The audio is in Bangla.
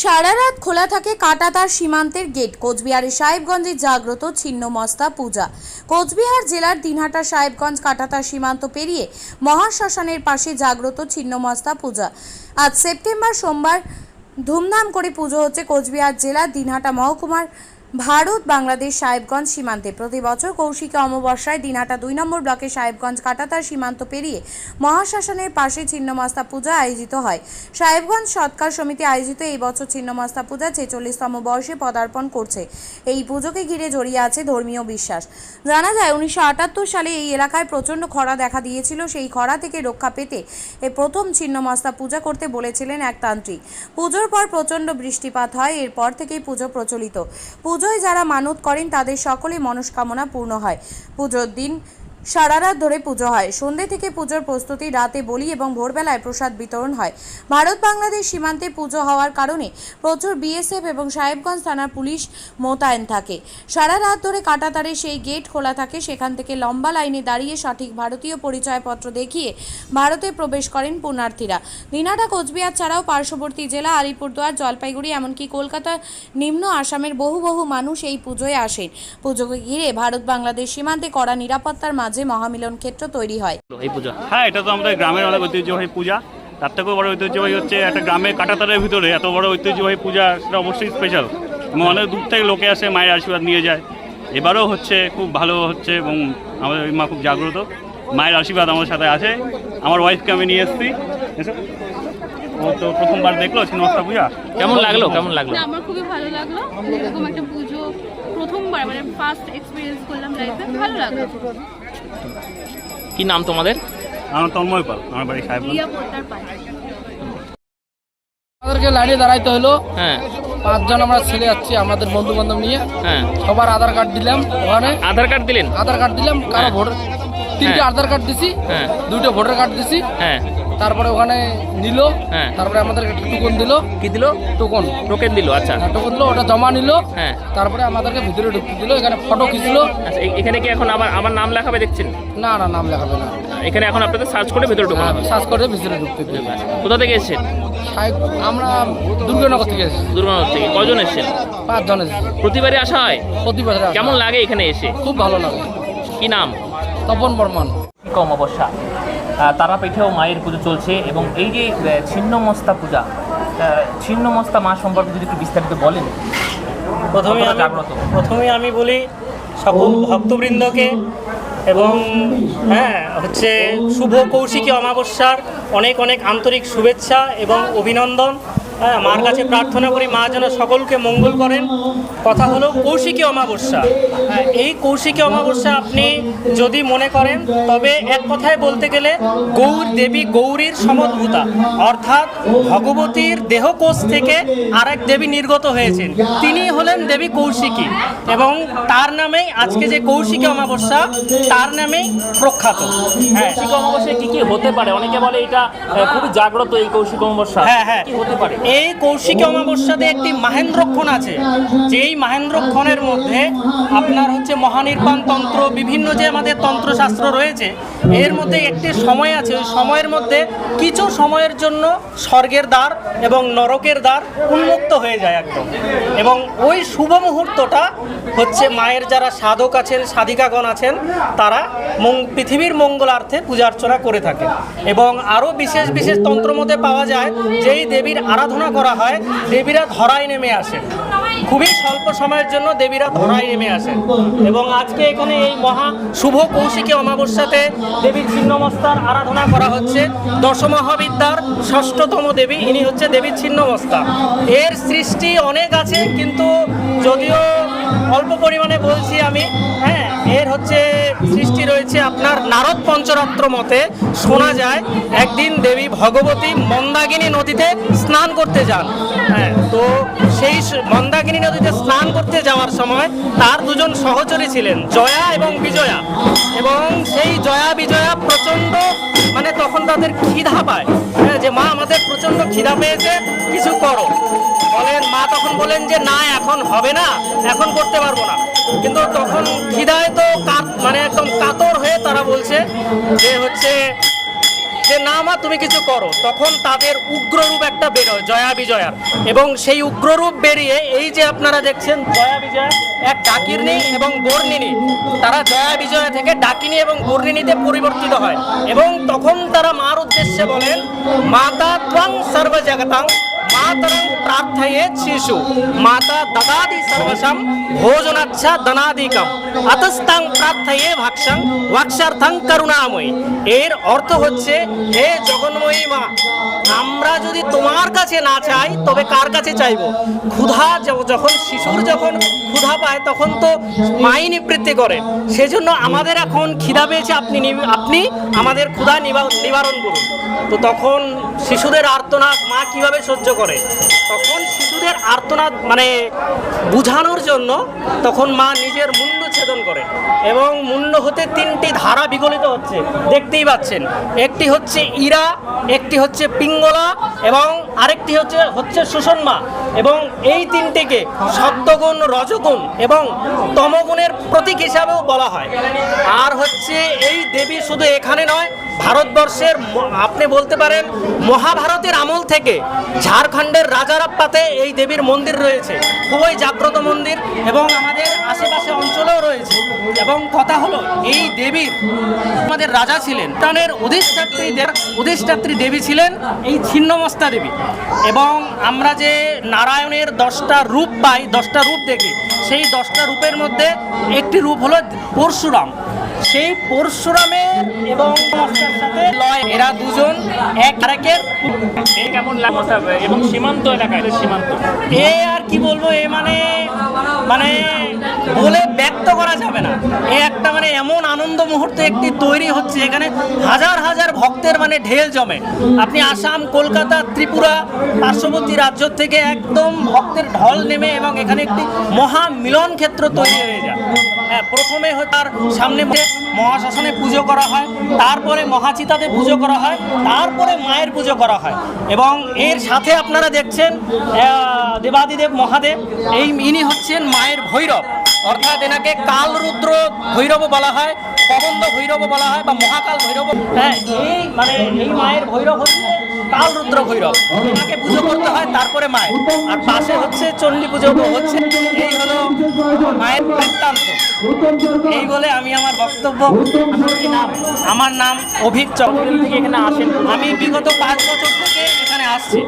সারা রাত খোলা থাকে কাঁটাতার সীমান্তের গেট। কোচবিহারের সাহেবগঞ্জে জাগ্রত ছিন্নমস্তা পূজা। কোচবিহার জেলার দিনহাটা সাহেবগঞ্জ কাঁটাতার সীমান্ত পেরিয়ে মহাশ্মশানের পাশে জাগ্রত ছিন্নমস্তা পূজা। আজ সেপ্টেম্বর সোমবার ধুমধাম করে পুজো হচ্ছে কোচবিহার জেলার দিনহাটা মহকুমার ভারত বাংলাদেশ সাহেবগঞ্জ সীমান্তে। প্রতি বছর কৌশিকী অমাবস্যায় দিনহাটা 2 নম্বর ব্লকে সাহেবগঞ্জ কাঁটাতার সীমান্ত পেরিয়ে মহাশ্মশানের পাশে ছিন্নমস্তা পূজা আয়োজিত হয়। সাহেবগঞ্জ সৎকার সমিতি আয়োজিত এই বছর ছিন্নমস্তা পূজা 46তম বর্ষে পদার্পণ করছে। এই পুজোকে ঘিরে জড়িয়ে আছে ধর্মীয় বিশ্বাস। জানা যায় 1978 সালে এই এলাকায় প্রচণ্ড খরা দেখা দিয়েছিল। সেই খরা থেকে রক্ষা পেতে এই প্রথম ছিন্নমস্তা পূজা করতে বলেছিলেন এক তান্ত্রিক। পুজোর পর প্রচণ্ড বৃষ্টিপাত হয়। এরপর থেকেই পুজো প্রচলিত। পুজোয় যারা মানত করেন তাদের সকলেই মনস্কামনা পূর্ণ হয়। পুজোর দিন সারা রাত ধরে পুজো হয়। সন্ধ্যে থেকে পুজোর প্রস্তুতি, রাতে বলি এবং ভোরবেলায় প্রসাদ বিতরণ হয়। ভারত বাংলাদেশ সীমান্তে পুজো হওয়ার কারণে প্রচুর বিএসএফ এবং সাহেবগঞ্জ থানার পুলিশ মোতায়েন থাকে। সারা রাত ধরে কাঁটাতারের সেই গেট খোলা থাকে। সেখান থেকে লম্বা লাইনে দাঁড়িয়ে সঠিক ভারতীয় পরিচয়পত্র দেখিয়ে ভারতে প্রবেশ করেন পুণ্যার্থীরা। দিনহাটা কোচবিহার ছাড়াও পার্শ্ববর্তী জেলা আলিপুরদুয়ার, জলপাইগুড়ি, এমনকি কলকাতা, নিম্ন আসামের বহু মানুষ এই পুজোয় আসেন। পুজোকে ঘিরে ভারত বাংলাদেশ সীমান্তে কড়া নিরাপত্তার মাঝে মহামিলন ক্ষেত্র তৈরি হয়। এই পূজা, হ্যাঁ, এটা তো আমাদের গ্রামের অনেক ঐতিহ্যবাহী পূজা। তার থেকেও বড় ঐতিহ্যবাহী হচ্ছে একটা গ্রামের কাঁটাতারের ভিতরে এত বড় ঐতিহ্যবাহী পূজা, সেটা অবশ্যই স্পেশাল এবং অনেক দূর থেকে লোকে আসে, মায়ের আশীর্বাদ নিয়ে যায়। এবারও হচ্ছে, খুব ভালো হচ্ছে এবং আমাদের মা খুব জাগ্রত, মায়ের আশীর্বাদ আমার সাথে আছে। আমার ওয়াইফকে আমি নিয়ে এসেছি। ও তো প্রথমবার দেখলো ছিন্নমস্তা পূজা। কেমন লাগলো? আমার খুবই ভালো লাগলো। এরকম একটা পুজো প্রথমবার, মানে ফার্স্ট এক্সপেরিয়েন্স করলাম লাইফে, ভালো লাগলো। কি নাম তোমাদের? আমার তন্ময় পাল, আমার বাড়ি সাহেবগঞ্জ। আমাদেরকে লাইনে দাঁড়াইতে হলো। হ্যাঁ, 5 জন আমরা ছেলে যাচ্ছি আমাদের বন্ধু বান্ধব নিয়ে। হ্যাঁ, সবার আধার কার্ড দিলাম। ওখানে আধার কার্ড দিলেন? আধার কার্ড দিলাম। কারো ভোটার 3টে আধার কার্ড দিছি, হ্যাঁ, 2টো ভোটার কার্ড দিছি। হ্যাঁ, তারপরে ওখানে নিল। হ্যাঁ, তারপরে আমাদের একটা টোকন দিল। কি দিল? টোকেন দিল। আচ্ছা, টোকন দিল, ওটা জমা নিল। হ্যাঁ, তারপরে আমাদেরকে ভিতরে ঢুকতে দিল। এখানে ফটো খিঁচলো। আচ্ছা, এখানে কি এখন আমার নাম লেখাবে দেখছেন? না, নাম লেখাবে না। এখানে এখন আপনাদের সার্চ করে ভেতরে ঢোকানো হবে। সার্চ করে ভিতরে ঢুকতে দিল। কোথা থেকে এসেছেন? আমরা দুর্গানগর থেকে এসেছি। দুর্গানগর থেকে। কয়জন এসেছেন? 5 জন এসেছি। প্রতিবারই আসা হয়? প্রতি বছর আসা। কেমন লাগে এখানে এসে? খুব ভালো লাগে। কি নাম? তপন বর্মন। অমাবস্যা, তারাপীঠেও মায়ের পুজো চলছে এবং এই যে ছিন্নমস্তা পূজা, ছিন্নমস্তা মা সম্পর্কে যদি একটু বিস্তারিত বলেন। প্রথমে আমি বলি সকল ভক্তবৃন্দকে এবং হচ্ছে শুভ কৌশিকী অমাবস্যার অনেক আন্তরিক শুভেচ্ছা এবং অভিনন্দন। মার কাছে প্রার্থনা করি মা যেন সকলকে মঙ্গল করেন। কথা হলো কৌশিকী অমাবস্যা। এই কৌশিকী অমাবস্যা আপনি যদি মনে করেন তবে এক কথায় বলতে গেলে দেবী গৌরীর সমদ্ভূতা, অর্থাৎ ভগবতীর দেহকোষ থেকে আরেক দেবী নির্গত হয়েছেন, তিনি হলেন দেবী কৌশিকী এবং তার নামেই আজকে যে কৌশিকী অমাবস্যা তার নামেই প্রখ্যাত। হ্যাঁ, কৌশিকী অমাবস্যা কি হতে পারে? অনেকে বলে এটা খুবই জাগ্রত এই কৌশিকী অমাবস্যা। হ্যাঁ, কি হতে পারে? এই কৌশিকী অমাবস্যাতে একটি মাহেন্দ্রক্ষণ আছে। যেই মাহেন্দ্রক্ষণের মধ্যে আপনার হচ্ছে মহানির্বাণ তন্ত্র, বিভিন্ন যে আমাদের তন্ত্রশাস্ত্র রয়েছে, এর মধ্যে একটি সময় আছে। ওই সময়ের মধ্যে কিছু সময়ের জন্য স্বর্গের দ্বার এবং নরকের দ্বার উন্মুক্ত হয়ে যায় একদম। এবং ওই শুভ মুহূর্তটা হচ্ছে মায়ের যারা সাধক আছেন, সাধিকাগণ আছেন, তারা পৃথিবীর মঙ্গলার্থে পূজা অর্চনা করে থাকেন। এবং আরও বিশেষ তন্ত্র মধ্যে পাওয়া যায় যেই দেবীর আরাধনা করা হয়, দেবীরা ধরায় নেমে আসেন। খুবই স্বল্প সময়ের জন্য দেবীরা ধরায় নেমে আসেন। এবং আজকে এখানে এই মহা শুভ কৌশিকী অমাবস্যাতে দেবীর ছিন্নমস্তার আরাধনা করা হচ্ছে। দশমহাবিদ্যার 6ষ্ঠতম দেবী, ইনি হচ্ছে দেবীর ছিন্নমস্তা। এর সৃষ্টি অনেক আছে, কিন্তু যদিও অল্প পরিমাণে বলছি আমি। এর হচ্ছে সৃষ্টি রয়েছে আপনার নারদ পঞ্চরাত্র মতে। শোনা যায় একদিন দেবী ভগবতী মন্দাকিনী নদীতে স্নান করতে যান। তো সেই মন্দাকিনী নদীতে স্নান করতে যাওয়ার সময় তার 2জন সহচরী ছিলেন, জয়া এবং বিজয়া। এবং সেই জয়া বিজয়া প্রচণ্ড, মানে তখন তাদের খিদা পায়, যে মা আমাদের প্রচণ্ড খিদা পেয়েছে, কিছু করো। মা তখন বলেন যে না, এখন হবে না, এখন করতে পারবো না। কিন্তু তখন খিদায় তো মানে একদম কাতর হয়ে তারা বলছে যে হচ্ছে যে না মা তুমি কিছু করো, তখন তাদের উগ্ররূপ একটা বেরোয় জয়া বিজয়ার, এবং সেই উগ্ররূপ বেরিয়ে এই যে আপনারা দেখছেন জয়া বিজয়া এক ডাকিনী এবং বর্ণিনী, তারা জয়া বিজয়া থেকে ডাকিনী এবং বর্ণিনীতে পরিবর্তিত হয় এবং তখন তারা মার উদ্দেশ্যে বলেন মাতা ত্বং সর্বজগতাং মাতরং প্রার্থয়ে শিশু মাতা দদাদি সর্বসম ভোজনাচ্ছা দনাদিকম আতস্তাং প্রার্থয়ে ভাক্ষং ভাক্ষার্থং করুণাময়ী। এর অর্থ হচ্ছে, হে জগন্ময়ী মা, আমরা যদি তোমার কাছে না চাই তবে কার কাছে চাইব? ক্ষুধা যখন শিশুর যখন ক্ষুধা পায় তখন তো মাই নিবৃত্তি করে, সেজন্য আমাদের এখন খিদা পেয়েছে, আপনি আমাদের ক্ষুধা নিবারণ করুন। তো তখন শিশুদের আর্তনাদ মা কিভাবে সহ্য করে? তখন শিশুদের আর্তনাদ মানে বুঝানোর জন্য তখন মা নিজের মুন্ড ছেদন করে এবং মুন্ড হতে 3টি ধারা বিগলিত হচ্ছে, দেখতেই পাচ্ছেন। একটি হচ্ছে ইরা, একটি হচ্ছে পিঙ্গলা এবং আরেকটি হচ্ছে সুষমা, এবং এই 3টিকে সত্যগুণ, রজগুণ এবং তমগুণের প্রতীক হিসাবেও বলা হয়। আর হচ্ছে এই দেবী শুধু এখানে নয়, ভারতবর্ষের আপনি বলতে পারেন মহাভারতের আমল থেকে ঝাড়খণ্ডের রাজারাপ্পাতে এই দেবীর মন্দির রয়েছে, খুবই জাগ্রত মন্দির, এবং আমাদের আশেপাশে অঞ্চলেও রয়েছে। এবং কথা হলো এই দেবীর আমাদের রাজা ছিলেন, প্রাণের অধিষ্ঠাত্রী দেবী ছিলেন এই ছিন্নমস্তা দেবী। এবং আমরা যে নারায়ণের 10টা রূপ পাই, 10টা রূপ দেখি, সেই 10টা রূপের মধ্যে একটি রূপ হলো পরশুরাম। সেই পরশুরামের এবং সাথে লয়, এরা দুজন এক আরেকের কেমন লাগে এবং সীমান্ত এলাকায় সীমান্ত এ আর কি বলবো, এ মানে বলে ব্যক্ত করা যাবে না। এ একটা মানে এমন আনন্দ মুহূর্ত একটি তৈরি হচ্ছে, এখানে হাজার হাজার ভক্তের মানে ঢেল জমে। আপনি আসাম, কলকাতা, ত্রিপুরা পার্শ্ববর্তী রাজ্য থেকে একদম ভক্তের ঢল নেমে এবং এখানে একটি মহা মিলন ক্ষেত্র তৈরি হয়ে যায়। হ্যাঁ, প্রথমে তার সামনে মহাশ্মশানে পুজো করা হয়, তারপরে মহাচিতাতে পুজো করা হয়, তারপরে মায়ের পুজো করা হয়। এবং এর সাথে আপনারা দেখছেন দেবাদিদেব মহাদেব, ইনি হচ্ছেন মায়ের ভৈরব, অর্থাৎ এনাকে কালরুদ্র ভৈরবও বলা হয়, প্রবন্ধ ভৈরবও বলা হয় বা মহাকাল ভৈরব। হ্যাঁ, এই মায়ের ভৈরব হচ্ছে কালরুদ্র ভৈরব, এনাকে পুজো করতে হয়, তারপরে মায়ের। আর পাশে হচ্ছে চণ্ডী পুজো হচ্ছে। এই হলো মায়ের বৃত্তান্ত। এই বলে আমি আমার বক্তব্য। আমার নাম অভিক চক্রবর্তী। এখানে আসেন, আমি বিগত 5 বছর থেকে এখানে আসছি।